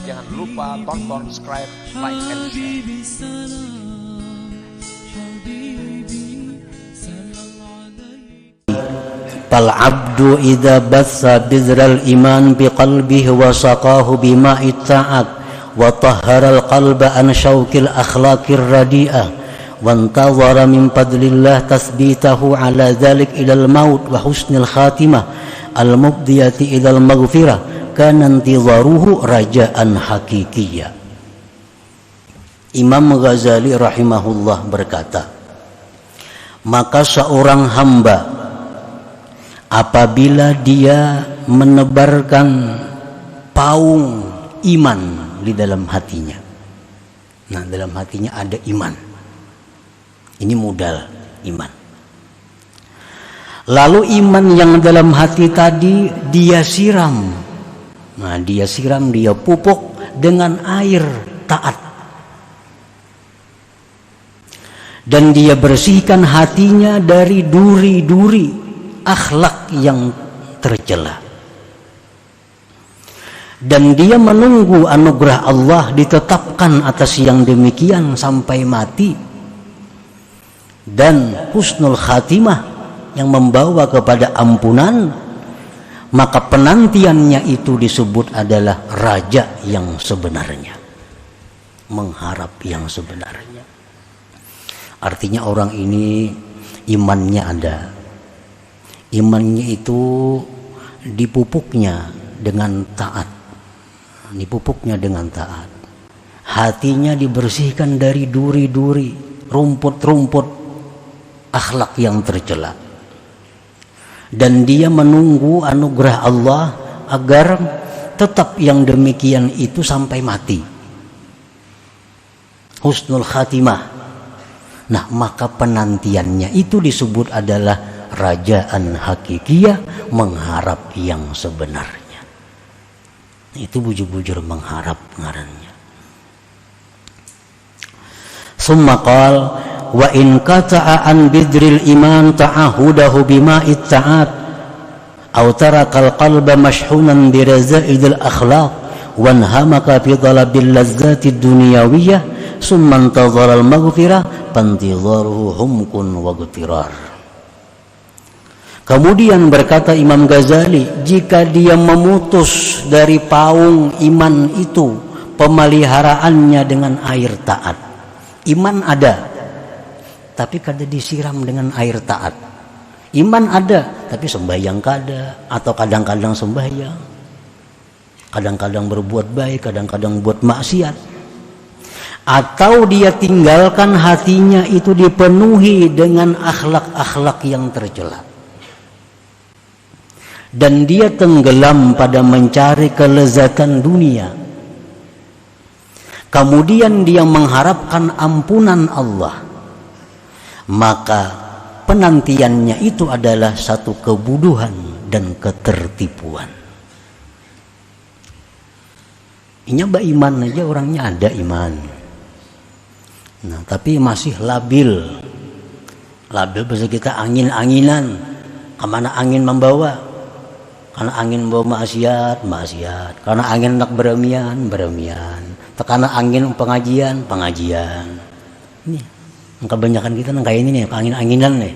Jangan lupa tonton, subscribe, like, and share. Fal abdu idza bassa bizral iman biqalbihi wa saqahu bima'it ta'at wa tahharal qalba an syauqil akhlaqir radi'ah wa antazara min fadlillah tasbitahu ala dzalik ilal maut wa husnil khatimah al mubdiyati ilal maghfirah kana intizaruhu raja'an hakikiyya. Imam Ghazali rahimahullah berkata, maka seorang hamba apabila dia menebarkan paung iman di dalam hatinya, nah dalam hatinya ada iman, ini modal iman, lalu iman yang dalam hati tadi dia siram, nah dia siram, dia pupuk dengan air taat, dan dia bersihkan hatinya dari duri-duri akhlak yang tercela, dan dia menunggu anugerah Allah ditetapkan atas yang demikian sampai mati, dan husnul khatimah yang membawa kepada ampunan, maka penantiannya itu disebut adalah raja yang sebenarnya, mengharap yang sebenarnya. Artinya orang ini imannya ada, imannya itu dipupuknya dengan taat, dipupuknya dengan taat, hatinya dibersihkan dari duri-duri, rumput-rumput akhlak yang tercela, dan dia menunggu anugerah Allah agar tetap yang demikian itu sampai mati, husnul khatimah. Nah maka penantiannya itu disebut adalah rajaan hakikiyah, mengharap yang sebenarnya. Itu bujur-bujur mengharap ngarannya. Summa qal wa in qata'a an bidril iman ta'ahudahu bima'it ta'at aw tarakal qalba mashhunan birazaidil akhlaq wanhamaka fi talabil lazzatid dunyawiyah summa intazara al maghfirah pantizaruhu humkun wa gutirar. Kemudian berkata Imam Ghazali, jika dia memutus dari paung iman itu pemeliharaannya dengan air taat, iman ada tapi kada disiram dengan air taat, iman ada tapi sembahyang kada, atau kadang-kadang sembahyang, kadang-kadang berbuat baik, kadang-kadang buat maksiat, atau dia tinggalkan hatinya itu dipenuhi dengan akhlak-akhlak yang tercela, dan dia tenggelam pada mencari kelezatan dunia, kemudian dia mengharapkan ampunan Allah, maka penantiannya itu adalah satu kebodohan dan ketertipuan. Ini iman aja orangnya ada iman, nah tapi masih labil bahasa kita angin-anginan, kemana angin membawa, karena angin membawa maksiat, karena angin nak beremian, karena angin pengajian. Ini kebanyakan kita kayak ini nih, angin-anginan nih.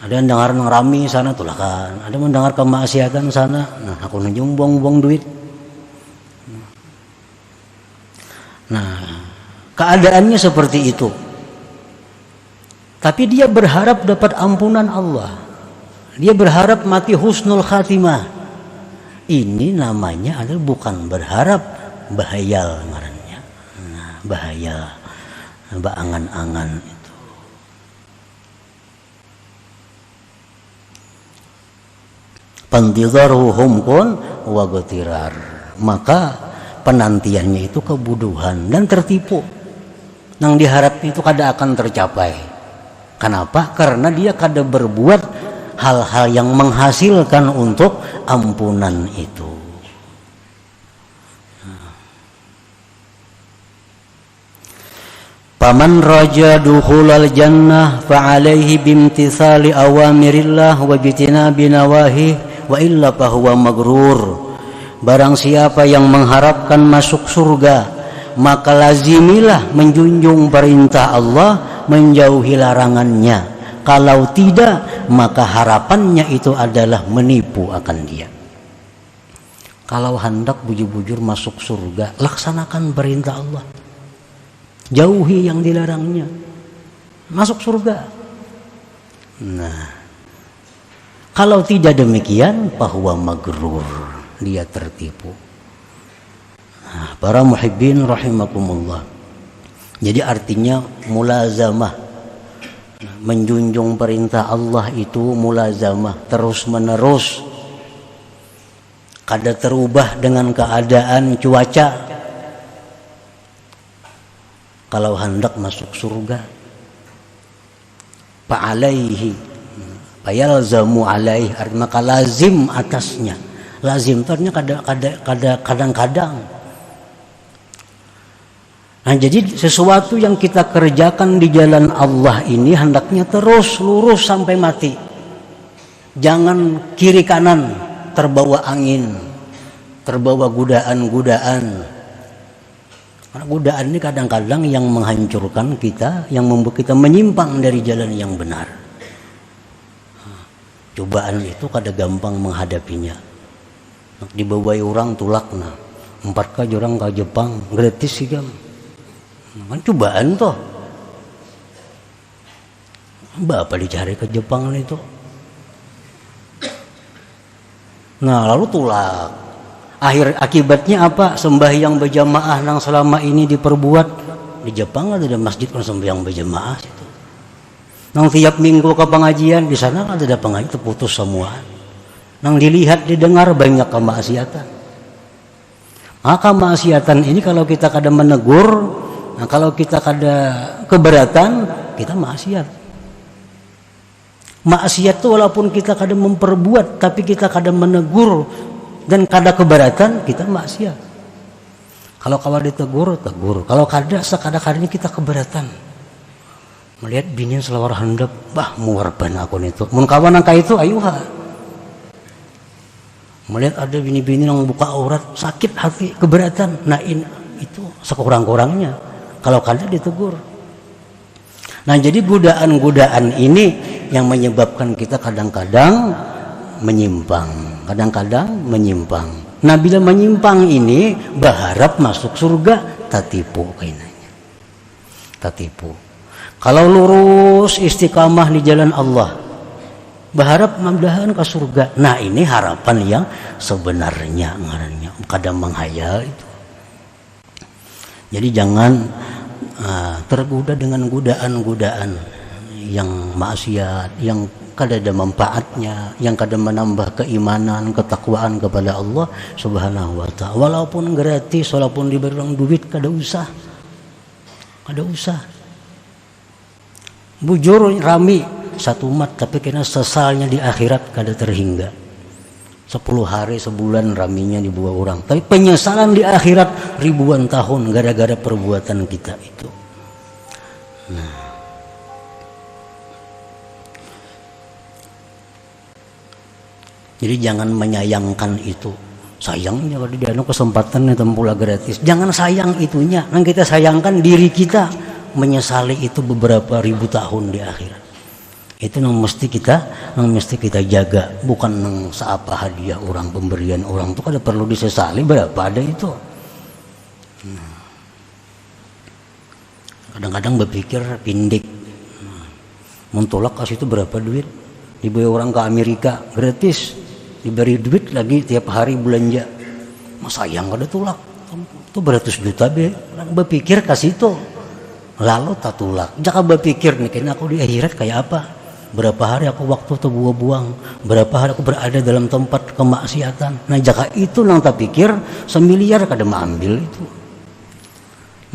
Ada yang dengar nang rami sana tulah kan, ada yang mendengar kemaksiatan sana, nah aku nunjuk buang-buang duit. Nah keadaannya seperti itu, tapi dia berharap dapat ampunan Allah, dia berharap mati husnul khatimah. Ini namanya adalah bukan berharap, bahayal ngarannya. Nah, bahayal, baangan-angan itu. Pantizaruhu humkun wa gutirar, maka penantiannya itu kebodohan dan tertipu. Yang diharap itu kada akan tercapai. Kenapa? Karena dia kada berbuat hal-hal yang menghasilkan untuk ampunan itu. Faman raja dukhulal jannah fa'alaihi bimtithali awamirillah wa bijtinabi nawahi wa illa fahuwa maghrur. Barang siapa yang mengharapkan masuk surga, maka lazimilah menjunjung perintah Allah, menjauhi larangannya. Kalau tidak, maka harapannya itu adalah menipu akan dia. Kalau hendak bujur-bujur masuk surga, laksanakan perintah Allah, jauhi yang dilarangnya, masuk surga. Nah, kalau tidak demikian, bahwa maghrur, dia tertipu. Nah, para muhibbin rahimakumullah. Jadi artinya mulazamah, menjunjung perintah Allah itu mulazamah, terus menerus. Kada terubah dengan keadaan cuaca. Kalau hendak masuk surga, fa'alaihi, fayalzamu alaih, maka lazim atasnya. Lazim itu artinya kadang-kadang. Nah, jadi sesuatu yang kita kerjakan di jalan Allah ini hendaknya terus lurus sampai mati. Jangan kiri kanan terbawa angin, terbawa godaan-godaan. Karena godaan ini kadang-kadang yang menghancurkan kita, yang membuat kita menyimpang dari jalan yang benar. Cobaan itu kada gampang menghadapinya. Dibawai orang tulakna, 4 kali orang ke Jepang gratis sih kan. Kan cobaan toh. Bapak dicari ke Jepang itu. Nah, lalu tulak. Akibatnya apa? Sembahyang berjamaah yang selama ini diperbuat di Jepang ada masjid kan sembahyang berjamaah situ. Nang tiap minggu ke pengajian di sana kan ada pengajian terputus semua. Nang dilihat didengar banyak kemaksiatan. Maka kemaksiatan ini kalau kita kada menegur, nah kalau kita kada keberatan, kita maksiat. Maksiat itu walaupun kita kadang memperbuat, tapi kita kadang menegur dan kada keberatan, kita maksiat. Kalau kawan ditegur, tegur. Kalau kada, sekadang-kadang kita keberatan. Melihat bini selawar handap, bah muarban aku itu. Mun kawan angka itu, ayuha. Melihat ada bini-bini yang buka aurat, sakit hati, keberatan. Nah itu sekurang-kurangnya. Kalau kada ditegur. Nah, jadi godaan-godaan ini yang menyebabkan kita kadang-kadang menyimpang. Nah, bila menyimpang ini berharap masuk surga, tatipu kainanya. Tatipu. Kalau lurus istiqamah di jalan Allah, berharap mudah-mudahan ke surga. Nah, ini harapan yang sebenarnya ngarannya, kadang menghayal itu. Jadi jangan tergoda dengan godaan-godaan yang maksiat, yang kada ada manfaatnya, yang kada menambah keimanan, ketakwaan kepada Allah Subhanahu wa ta'ala. Walaupun gratis, walaupun diberi orang duit, kada usah. Bujur rami satu umat, tapi kena sesalnya di akhirat kada terhingga. 10 hari sebulan raminya dibuat orang, tapi penyesalan di akhirat ribuan tahun gara-gara perbuatan kita itu. Nah, jadi jangan menyayangkan itu. Sayangnya kalau dia ada kesempatan tempula gratis, jangan sayang itunya. Yang kita sayangkan diri kita menyesali itu beberapa ribu tahun di akhirat. Itu yang mesti kita jaga, bukan yang seapa hadiah orang, pemberian orang itu kada perlu disesali berapa ada itu. Kadang-kadang berpikir pindik, mentolak kasih itu berapa duit, dibawa orang ke Amerika gratis, diberi duit lagi tiap hari belanja, sayang kada tulak, itu beratus juta be, berpikir kasih itu, lalu tak tulak, jangan berpikir nih, kayaknya aku di akhirat kayak apa. Berapa hari aku waktu terbuang-buang, berapa hari aku berada dalam tempat kemaksiatan. Nah, jika itu nang tak pikir, semiliar kada ambil itu.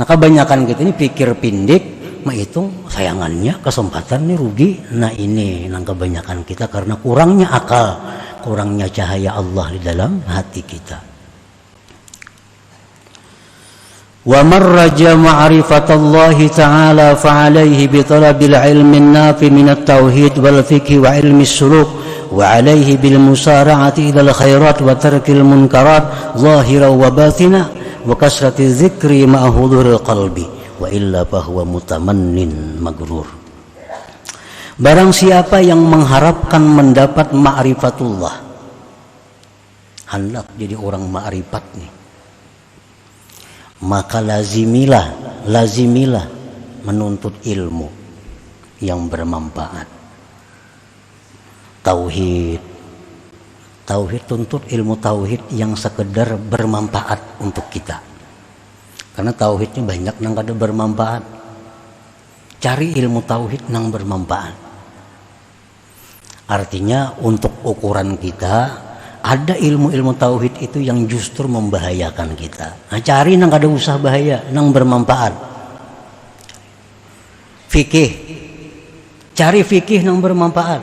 Nah, kebanyakan kita ini pikir pindik, menghitung sayangannya, kesempatan ini rugi. Nah, ini nang kebanyakan kita karena kurangnya akal, kurangnya cahaya Allah di dalam hati kita. Wa man raja ma'rifatallahi ta'ala fa'alaihi bi talabil ilmi nafi min at-tauhid wal fiqh wa ilmi suluk wa alaihi bil musara'ati ilal khairat wa tarkil munkarat zahiran wa batina wa kasrati dzikri ma'a huduril qalbi wa illa fahuwa mutamannin magrur. Barang siapa yang mengharapkan mendapat ma'rifatullah, hendak jadi orang ma'rifat nih, maka lazimilah menuntut ilmu yang bermanfaat. Tauhid, tuntut ilmu tauhid yang sekedar bermanfaat untuk kita. Karena tauhidnya banyak nang kada bermanfaat. Cari ilmu tauhid nang bermanfaat. Artinya untuk ukuran kita ada ilmu-ilmu tauhid itu yang justru membahayakan kita. Nah, cari nang kada usah bahaya, nang bermanfaat. Fikih, cari fikih yang bermanfaat.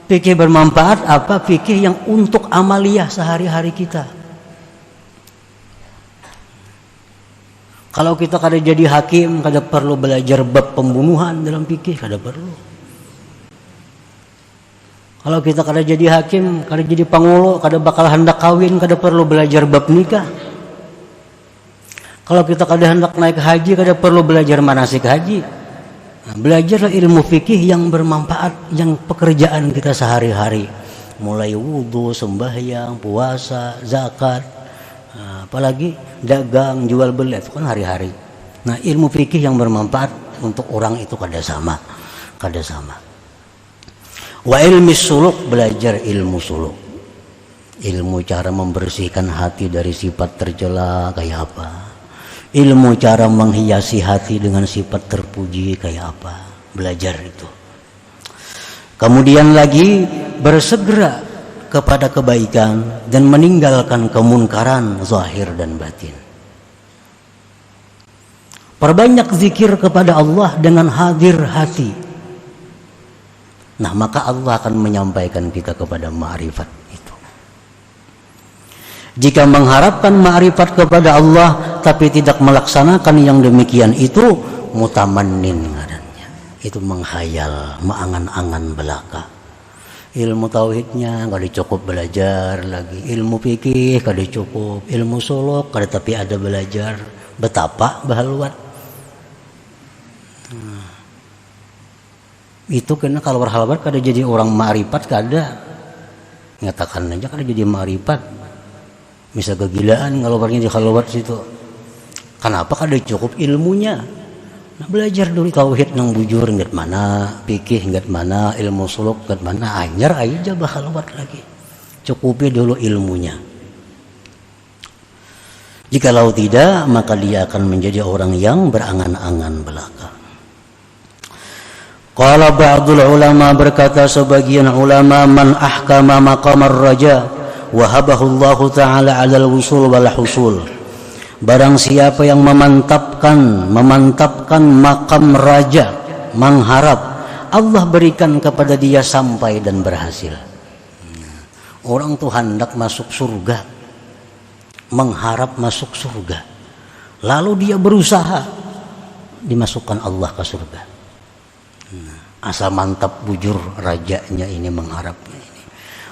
Fikih bermanfaat apa? Fikih yang untuk amaliyah sehari-hari kita. Kalau kita kada jadi hakim, kada perlu belajar bab pembunuhan dalam fikih, kada perlu. Kalau kita kada jadi hakim, kada jadi pangulo, kada bakal hendak kawin, kada perlu belajar bab nikah. Kalau kita kada hendak naik haji, kada perlu belajar manasik haji. Nah, belajarlah ilmu fikih yang bermanfaat, yang pekerjaan kita sehari-hari, mulai wudu, sembahyang, puasa, zakat, apalagi dagang, jual beli, itu kan hari-hari. Nah, ilmu fikih yang bermanfaat untuk orang itu kada sama. Wa ilmi suluk, belajar ilmu suluk, ilmu cara membersihkan hati dari sifat tercela kayak apa, ilmu cara menghiasi hati dengan sifat terpuji kayak apa, belajar itu. Kemudian lagi bersegera kepada kebaikan dan meninggalkan kemunkaran zahir dan batin. Perbanyak zikir kepada Allah dengan hadir hati. Nah, maka Allah akan menyampaikan kita kepada ma'rifat itu. Jika mengharapkan ma'rifat kepada Allah tapi tidak melaksanakan yang demikian itu, mutamannin ngarannya. Itu menghayal, mengangan-angan belaka. Ilmu tauhidnya kada cukup belajar lagi, ilmu fikih kada cukup, ilmu suluk kada tapi ada belajar. Betapa bahaluat. Itu karena kalau berhalawat kada jadi orang ma'rifat, kada nyatakan aja kada jadi ma'rifat. Bisa kegilaan kalau orangnya di halawat situ. Kenapa kada cukup ilmunya? Nah, belajar dulu tauhid nang bujur ngat mana, fikih ngat mana, ilmu suluk ngat mana, anyar aja bahalawat lagi. Cukupi dulu ilmunya. Jikalau tidak, maka dia akan menjadi orang yang berangan-angan belaka. Qala ba'dul ulama, berkata sebagian ulama, man ahkama maqamar raja wahabahu Allah Ta'ala 'alal wusul wal husul. Barang siapa yang memantapkan makam raja, mengharap Allah berikan kepada dia sampai dan berhasil. Orang tuh hendak masuk surga, mengharap masuk surga, lalu dia berusaha dimasukkan Allah ke surga. Asal mantap bujur rajanya ini, mengharapnya ini.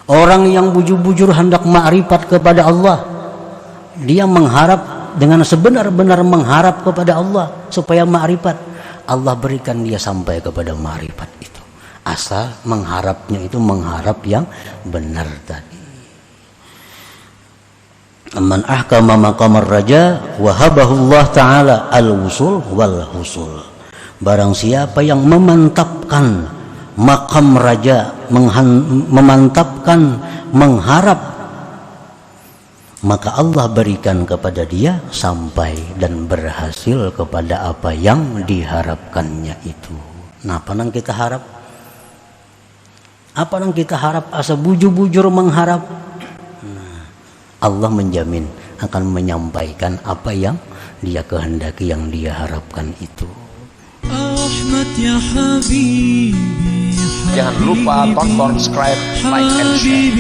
Orang yang bujur-bujur hendak ma'rifat kepada Allah, dia mengharap dengan sebenar-benar mengharap kepada Allah supaya ma'rifat, Allah berikan dia sampai kepada ma'rifat itu. Asal mengharapnya itu mengharap yang benar tadi. Man ahkama maqamar raja wahabahu Allah Ta'ala al-wusul wal husul. Barang siapa yang memantapkan makam raja, memantapkan mengharap, maka Allah berikan kepada dia sampai dan berhasil kepada apa yang diharapkannya itu. Nah, apa yang kita harap? Apa yang kita harap? Asa bujur-bujur mengharap. Nah, Allah menjamin akan menyampaikan apa yang dia kehendaki, yang dia harapkan itu. Jangan lupa tonton, subscribe, like, and share.